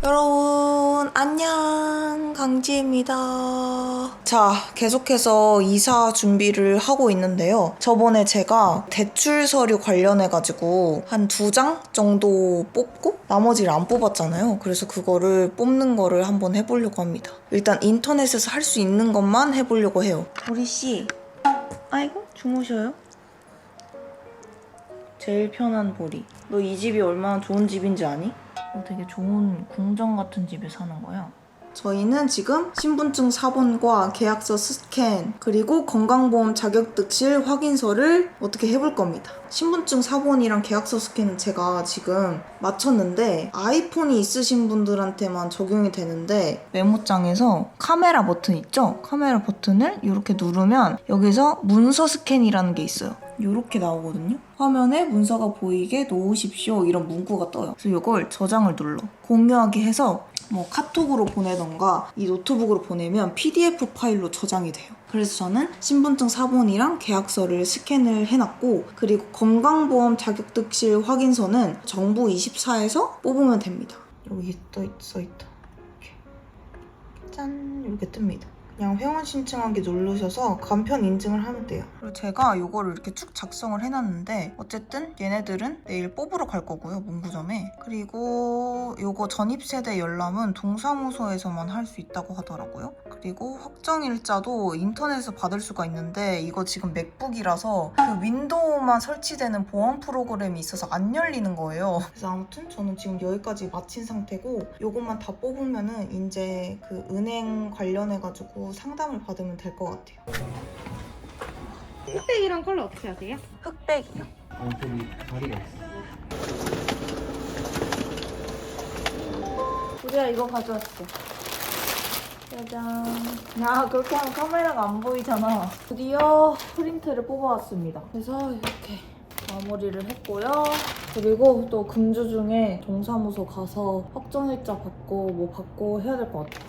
여러분 안녕, 강지입니다. 자, 계속해서 이사 준비를 하고 있는데요. 저번에 제가 대출 서류 관련해가지고 한 2장 정도 뽑고 나머지를 안 뽑았잖아요. 그래서 그거를 뽑는 거를 한번 해보려고 합니다. 일단 인터넷에서 할 수 있는 것만 해보려고 해요. 보리씨, 아이고 주무셔요? 제일 편한 보리. 너 이 집이 얼마나 좋은 집인지 아니? 되게 좋은 궁전 같은 집에 사는 거야. 저희는 지금 신분증 사본과 계약서 스캔 그리고 건강보험 자격득실 확인서를 어떻게 해볼 겁니다. 신분증 사본이랑 계약서 스캔은 제가 지금 마쳤는데 아이폰이 있으신 분들한테만 적용이 되는데 메모장에서 카메라 버튼 있죠? 카메라 버튼을 이렇게 누르면 여기서 문서 스캔이라는 게 있어요. 이렇게 나오거든요. 화면에 문서가 보이게 놓으십시오 이런 문구가 떠요. 그래서 이걸 저장을 눌러 공유하기 해서 뭐 카톡으로 보내던가 이 노트북으로 보내면 PDF 파일로 저장이 돼요. 그래서 저는 신분증 사본이랑 계약서를 스캔을 해놨고 그리고 건강보험 자격득실 확인서는 정부24에서 뽑으면 됩니다. 여기 써있다. 이렇게. 짠! 이렇게 뜹니다. 그냥 회원 신청하기 누르셔서 간편 인증을 하면 돼요. 그리고 제가 이거를 이렇게 쭉 작성을 해놨는데 어쨌든 얘네들은 내일 뽑으러 갈 거고요, 문구점에. 그리고 이거 전입세대 열람은 동사무소에서만 할 수 있다고 하더라고요. 그리고 확정일자도 인터넷에서 받을 수가 있는데 이거 지금 맥북이라서 그 윈도우만 설치되는 보안 프로그램이 있어서 안 열리는 거예요. 그래서 아무튼 저는 지금 여기까지 마친 상태고 이것만 다 뽑으면은 이제 그 은행 관련해가지고 상담을 받으면 될 것 같아요. 흑백이랑 컬러 어떻게 하세요? 흑백이요. 저기 다리가 있어. 우리야 이거 가져왔어. 짜잔. 야, 그렇게 하면 카메라가 안 보이잖아. 드디어 프린트를 뽑아왔습니다. 그래서 이렇게 마무리를 했고요. 그리고 또 금주 중에 동사무소 가서 확정일자 받고 뭐 받고 해야 될 것 같아요.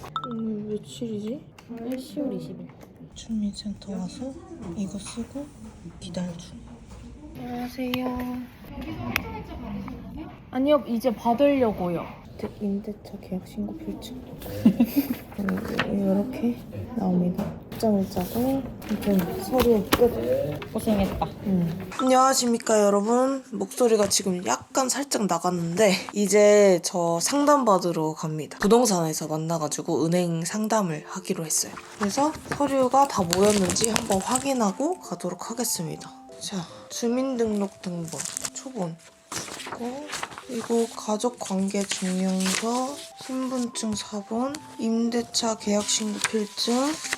며칠이지? 10월 20일. 주민센터 와서 이거 쓰고 기다려 중. 안녕하세요. 아니요, 이제 받으려고요. 임대차 계약 신고 필증. 이렇게 나옵니다. 확정일자고 아무튼 서류 끝. 고생했다. 안녕하십니까 여러분. 목소리가 지금 약간 살짝 나갔는데 이제 저 상담받으러 갑니다. 부동산에서 만나가지고 은행 상담을 하기로 했어요. 그래서 서류가 다 모였는지 한번 확인하고 가도록 하겠습니다. 자, 주민등록등본 초본 그리고 가족관계증명서, 신분증 사본, 임대차 계약신고 필증,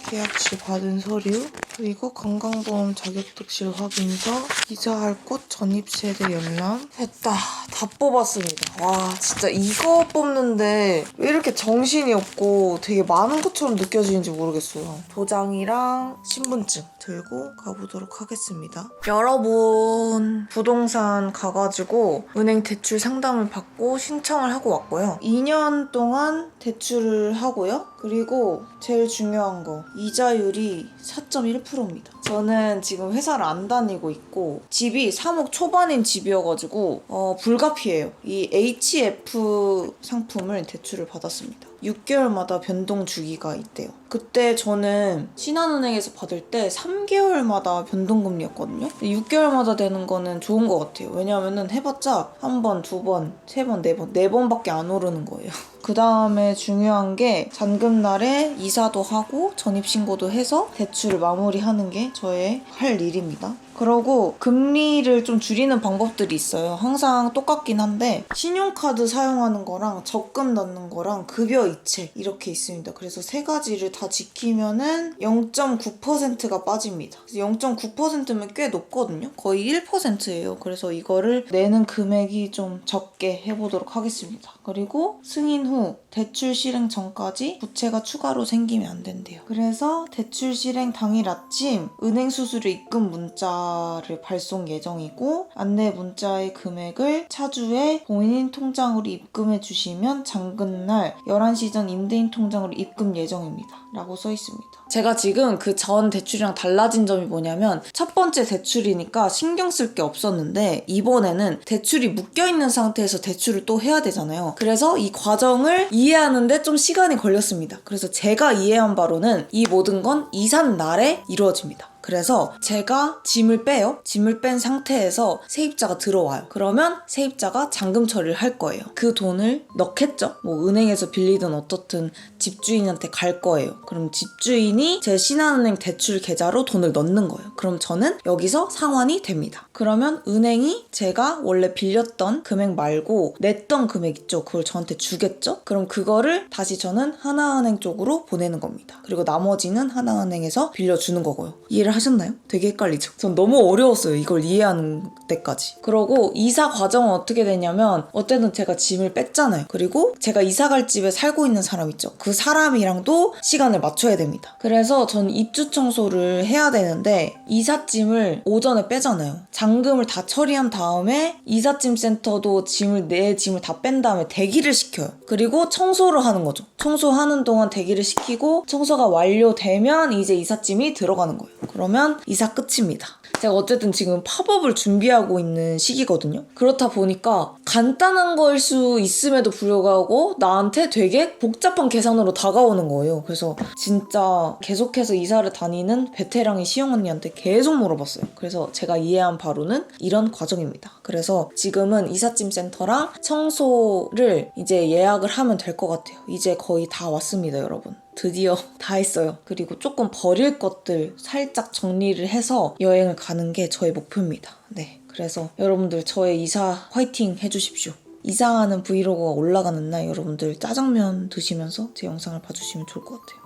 계약시 받은 서류, 그리고 건강보험 자격득실 확인서, 이사할 곳 전입세대 열람. 됐다. 다 뽑았습니다. 와, 진짜 이거 뽑는데 왜 이렇게 정신이 없고 되게 많은 것처럼 느껴지는지 모르겠어요. 도장이랑 신분증 들고 가보도록 하겠습니다. 여러분, 부동산 가가지고 은행 대출 상담을 받고 신청을 하고 왔고요. 2년 동안 대출을 하고요. 그리고 제일 중요한 거, 이자율이 4.1%입니다. 저는 지금 회사를 안 다니고 있고 집이 3억 초반인 집이어가지고 불가피해요. 이 HF 상품을 대출을 받았습니다. 6개월마다 변동 주기가 있대요. 그때 저는 신한은행에서 받을 때 3개월마다 변동금리였거든요. 6개월마다 되는 거는 좋은 것 같아요. 왜냐하면 해봤자 한 번, 두 번, 세 번, 네 번, 네 번밖에 안 오르는 거예요. 그 다음에 중요한 게 잔금날에 이사도 하고 전입신고도 해서 대출을 마무리하는 게 저의 할 일입니다. 그러고 금리를 좀 줄이는 방법들이 있어요. 항상 똑같긴 한데 신용카드 사용하는 거랑 적금 넣는 거랑 급여 이체 이렇게 있습니다. 그래서 세 가지를 다 지키면은 0.9%가 빠집니다. 0.9%면 꽤 높거든요. 거의 1%예요. 그래서 이거를 내는 금액이 좀 적게 해보도록 하겠습니다. 그리고 승인 후 대출 실행 전까지 부채가 추가로 생기면 안 된대요. 그래서 대출 실행 당일 아침 은행 수수료 입금 문자를 발송 예정이고 안내 문자의 금액을 차주의 본인 통장으로 입금해 주시면 잔금날 11시 전 임대인 통장으로 입금 예정입니다. 라고 써 있습니다. 제가 지금 그 전 대출이랑 달라진 점이 뭐냐면 첫 번째 대출이니까 신경 쓸 게 없었는데 이번에는 대출이 묶여있는 상태에서 대출을 또 해야 되잖아요. 그래서 이 과정 과정을 이해하는데 좀 시간이 걸렸습니다. 그래서 제가 이해한 바로는 이 모든 건 이삿 날에 이루어집니다. 그래서 제가 짐을 빼요. 짐을 뺀 상태에서 세입자가 들어와요. 그러면 세입자가 잔금 처리를 할 거예요. 그 돈을 넣겠죠? 뭐 은행에서 빌리든 어떻든 집주인한테 갈 거예요. 그럼 집주인이 제 신한은행 대출 계좌로 돈을 넣는 거예요. 그럼 저는 여기서 상환이 됩니다. 그러면 은행이 제가 원래 빌렸던 금액 말고 냈던 금액 있죠? 그걸 저한테 주겠죠? 그럼 그거를 다시 저는 하나은행 쪽으로 보내는 겁니다. 그리고 나머지는 하나은행에서 빌려주는 거고요. 이해를 하셨나요? 되게 헷갈리죠? 전 너무 어려웠어요. 이걸 이해하는 데까지. 그러고 이사 과정은 어떻게 되냐면 어쨌든 제가 짐을 뺐잖아요. 그리고 제가 이사 갈 집에 살고 있는 사람 있죠? 그 사람이랑도 시간을 맞춰야 됩니다. 그래서 전 입주 청소를 해야 되는데 이삿짐을 오전에 빼잖아요. 잔금을 다 처리한 다음에 이삿짐 센터도 내 짐을 다 뺀 다음에 대기를 시켜요. 그리고 청소를 하는 거죠. 청소하는 동안 대기를 시키고 청소가 완료되면 이제 이삿짐이 들어가는 거예요. 그러면 이사 끝입니다. 제가 어쨌든 지금 팝업을 준비하고 있는 시기거든요. 그렇다 보니까 간단한 거일 수 있음에도 불구하고 나한테 되게 복잡한 계산으로 다가오는 거예요. 그래서 진짜 계속해서 이사를 다니는 베테랑이 시영 언니한테 계속 물어봤어요. 그래서 제가 이해한 바로는 이런 과정입니다. 그래서 지금은 이삿짐 센터랑 청소를 이제 예약을 하면 될 것 같아요. 이제 거의 다 왔습니다, 여러분. 드디어 다 했어요. 그리고 조금 버릴 것들 살짝 정리를 해서 여행을 가는 게 저의 목표입니다. 네, 그래서 여러분들 저의 이사 화이팅 해주십시오. 이사하는 브이로그가 올라가는 날 여러분들 짜장면 드시면서 제 영상을 봐주시면 좋을 것 같아요.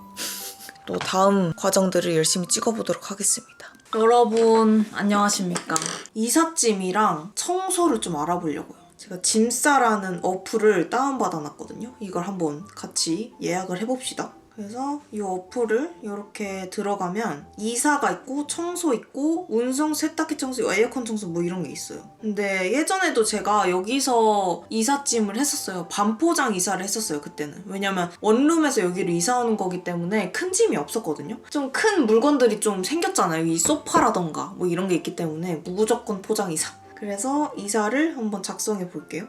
또 다음 과정들을 열심히 찍어보도록 하겠습니다. 여러분 안녕하십니까. 이삿짐이랑 청소를 좀 알아보려고요. 제가 짐싸라는 어플을 다운받아놨거든요. 이걸 한번 같이 예약을 해봅시다. 그래서 이 어플을 이렇게 들어가면 이사가 있고 청소 있고 운송, 세탁기 청소, 에어컨 청소 뭐 이런 게 있어요. 근데 예전에도 제가 여기서 이삿짐을 했었어요. 반포장 이사를 했었어요, 그때는. 왜냐면 원룸에서 여기로 이사 오는 거기 때문에 큰 짐이 없었거든요. 좀 큰 물건들이 좀 생겼잖아요. 이 소파라던가 뭐 이런 게 있기 때문에 무조건 포장 이사. 그래서 이사를 한번 작성해 볼게요.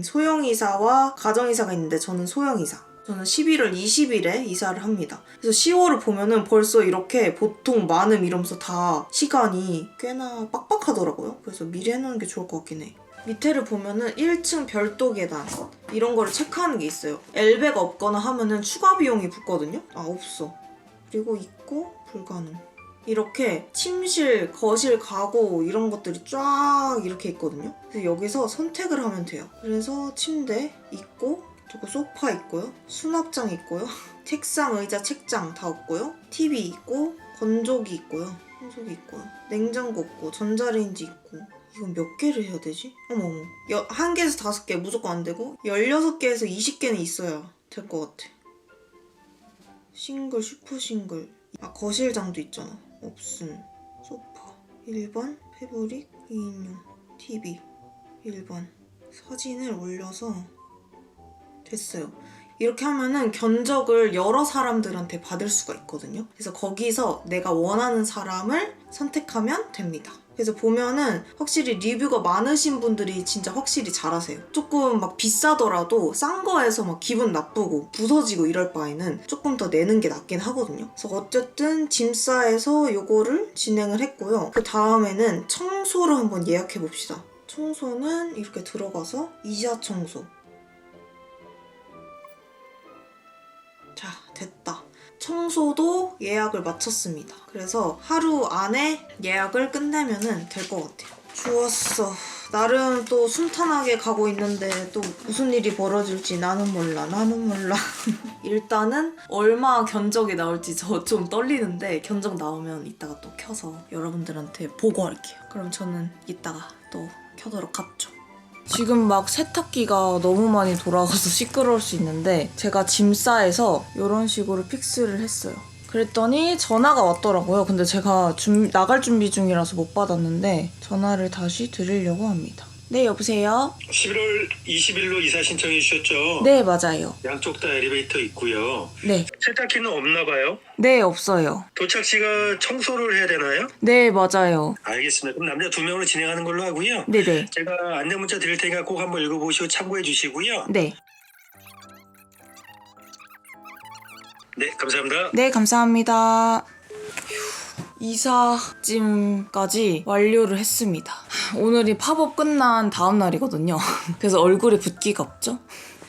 소형 이사와 가정 이사가 있는데 저는 소형 이사. 저는 11월 20일에 이사를 합니다. 그래서 10월을 보면은 벌써 이렇게 보통 많음 이러면서 다 시간이 꽤나 빡빡하더라고요. 그래서 미리 해놓는 게 좋을 것 같긴 해. 밑에를 보면은 1층 별도 계단 이런 거를 체크하는 게 있어요. 엘베가 없거나 하면은 추가 비용이 붙거든요. 아, 없어. 그리고 있고 불가능. 이렇게 침실, 거실, 가구 이런 것들이 쫙 이렇게 있거든요. 그래서 여기서 선택을 하면 돼요. 그래서 침대 있고 그리고 소파 있고요. 수납장 있고요. 책상, 의자, 책장 다 없고요. TV 있고 건조기 있고요. 건조기 있고요. 냉장고 있고 전자레인지 있고 이건 몇 개를 해야 되지? 어머머. 1개에서 5개 무조건 안 되고 16개에서 20개는 있어야 될 것 같아. 싱글, 슈퍼 싱글. 아, 거실장도 있잖아. 없음. 소파 1번, 패브릭, 2인용, TV 1번. 사진을 올려서 됐어요. 이렇게 하면은 견적을 여러 사람들한테 받을 수가 있거든요. 그래서 거기서 내가 원하는 사람을 선택하면 됩니다. 그래서 보면은 확실히 리뷰가 많으신 분들이 진짜 확실히 잘하세요. 조금 막 비싸더라도 싼 거에서 막 기분 나쁘고 부서지고 이럴 바에는 조금 더 내는 게 낫긴 하거든요. 그래서 어쨌든 짐싸에서 요거를 진행을 했고요. 그 다음에는 청소를 한번 예약해 봅시다. 청소는 이렇게 들어가서 이자 청소. 자, 됐다. 청소도 예약을 마쳤습니다. 그래서 하루 안에 예약을 끝내면 될 것 같아요. 좋았어. 나름 또 순탄하게 가고 있는데 또 무슨 일이 벌어질지 나는 몰라. 일단은 얼마 견적이 나올지 저 좀 떨리는데 견적 나오면 이따가 또 켜서 여러분들한테 보고할게요. 그럼 저는 이따가 또 켜도록 하죠. 지금 막 세탁기가 너무 많이 돌아가서 시끄러울 수 있는데 제가 짐싸에서 이런 식으로 픽스를 했어요. 그랬더니 전화가 왔더라고요. 근데 제가 나갈 준비 중이라서 못 받았는데 전화를 다시 드리려고 합니다. 네, 여보세요? 11월 20일로 이사 신청해 주셨죠? 네, 맞아요. 양쪽 다 엘리베이터 있고요. 네. 세탁기는 없나 봐요? 네, 없어요. 도착 시가 청소를 해야 되나요? 네, 맞아요. 알겠습니다. 그럼 남자 2명으로 진행하는 걸로 하고요. 네네. 제가 안내 문자 드릴 테니까 꼭 한번 읽어보시고 참고해 주시고요. 네. 네, 감사합니다. 네, 감사합니다. 이삿짐까지 완료를 했습니다. 오늘이 팝업 끝난 다음 날이거든요. 그래서 얼굴에 붓기가 없죠?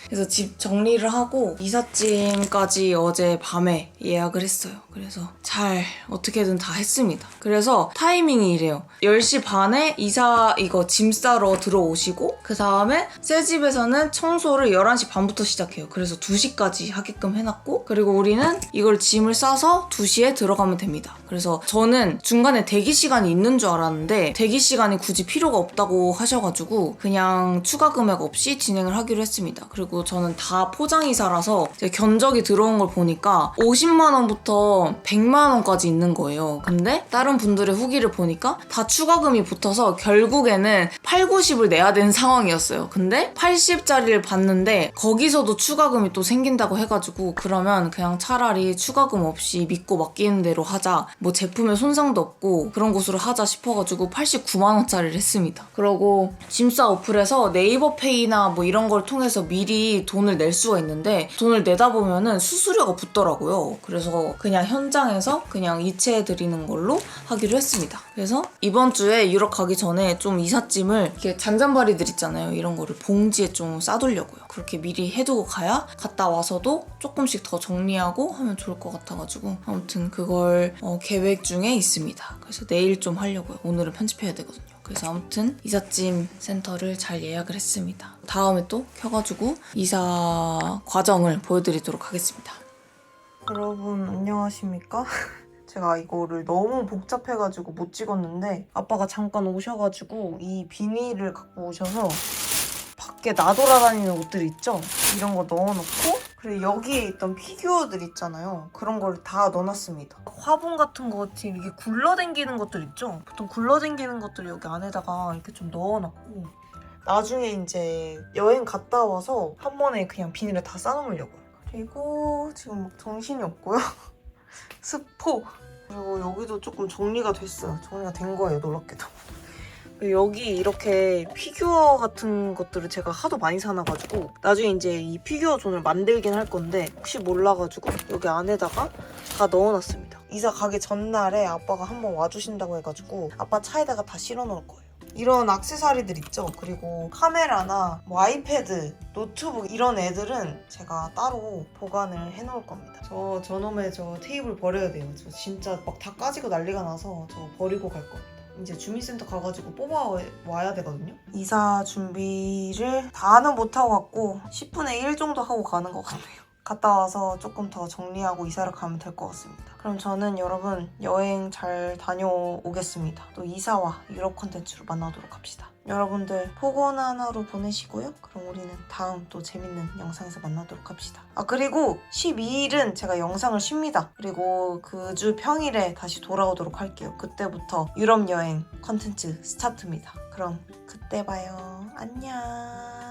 그래서 집 정리를 하고 이삿짐까지 어제 밤에 예약을 했어요. 그래서 잘 어떻게든 다 했습니다. 그래서 타이밍이 이래요. 10시 반에 이거 짐 싸러 들어오시고 그 다음에 새 집에서는 청소를 11시 반부터 시작해요. 그래서 2시까지 하게끔 해놨고 그리고 우리는 이걸 짐을 싸서 2시에 들어가면 됩니다. 그래서 저는 중간에 대기 시간이 있는 줄 알았는데 대기 시간이 굳이 필요가 없다고 하셔가지고 그냥 추가 금액 없이 진행을 하기로 했습니다. 그리고 저는 다 포장이사라서 견적이 들어온 걸 보니까 50만 원부터 100만 원까지 있는 거예요. 근데 다른 분들의 후기를 보니까 다 추가금이 붙어서 결국에는 8, 90을 내야 되는 상황이었어요. 근데 80짜리를 봤는데 거기서도 추가금이 또 생긴다고 해가지고 그러면 그냥 차라리 추가금 없이 믿고 맡기는 대로 하자. 뭐 제품에 손상도 없고 그런 곳으로 하자 싶어가지고 89만 원짜리를 했습니다. 그러고 짐싸 어플에서 네이버페이나 뭐 이런 걸 통해서 미리 돈을 낼 수가 있는데 돈을 내다 보면은 수수료가 붙더라고요. 그래서 그냥 현장에서 그냥 이체해드리는 걸로 하기로 했습니다. 그래서 이번 주에 유럽 가기 전에 좀 이삿짐을 이렇게 잔잔바리들 있잖아요. 이런 거를 봉지에 좀 싸두려고요. 그렇게 미리 해두고 가야 갔다 와서도 조금씩 더 정리하고 하면 좋을 것 같아가지고 아무튼 그걸 계획 중에 있습니다. 그래서 내일 좀 하려고요. 오늘은 편집해야 되거든요. 그래서 아무튼 이삿짐 센터를 잘 예약을 했습니다. 다음에 또 켜가지고 이사 과정을 보여드리도록 하겠습니다. 여러분 안녕하십니까? 제가 이거를 너무 복잡해가지고 못 찍었는데 아빠가 잠깐 오셔가지고 이 비닐을 갖고 오셔서 밖에 나돌아다니는 옷들 있죠? 이런 거 넣어놓고 그리고 여기에 있던 피규어들 있잖아요. 그런 걸 다 넣어놨습니다. 화분 같은 거 이렇게 굴러댕기는 것들 있죠? 보통 굴러댕기는 것들 여기 안에다가 이렇게 좀 넣어놨고 나중에 이제 여행 갔다 와서 한 번에 그냥 비닐에 다 싸놓으려고요. 그리고 지금 막 정신이 없고요. 스포! 그리고 여기도 조금 정리가 됐어요. 정리가 된 거예요, 놀랍게도. 여기 이렇게 피규어 같은 것들을 제가 하도 많이 사놔가지고 나중에 이제 이 피규어 존을 만들긴 할 건데 혹시 몰라가지고 여기 안에다가 다 넣어놨습니다. 이사 가기 전날에 아빠가 한번 와주신다고 해가지고 아빠 차에다가 다 실어놓을 거예요. 이런 액세서리들 있죠? 그리고 카메라나 뭐 아이패드, 노트북 이런 애들은 제가 따로 보관을 해놓을 겁니다. 저놈의 테이블 버려야 돼요. 저 진짜 막 다 까지고 난리가 나서 저 버리고 갈 겁니다. 이제 주민센터 가가지고 뽑아와야 되거든요. 이사 준비를 다는 못하고 갔고 10분의 1 정도 하고 가는 것 같네요. 갔다 와서 조금 더 정리하고 이사를 가면 될 것 같습니다. 그럼 저는 여러분 여행 잘 다녀오겠습니다. 또 이사와 유럽 콘텐츠로 만나도록 합시다. 여러분들 포근한 하루 보내시고요. 그럼 우리는 다음 또 재밌는 영상에서 만나도록 합시다. 그리고 12일은 제가 영상을 쉽니다. 그리고 그 주 평일에 다시 돌아오도록 할게요. 그때부터 유럽 여행 콘텐츠 스타트입니다. 그럼 그때 봐요. 안녕.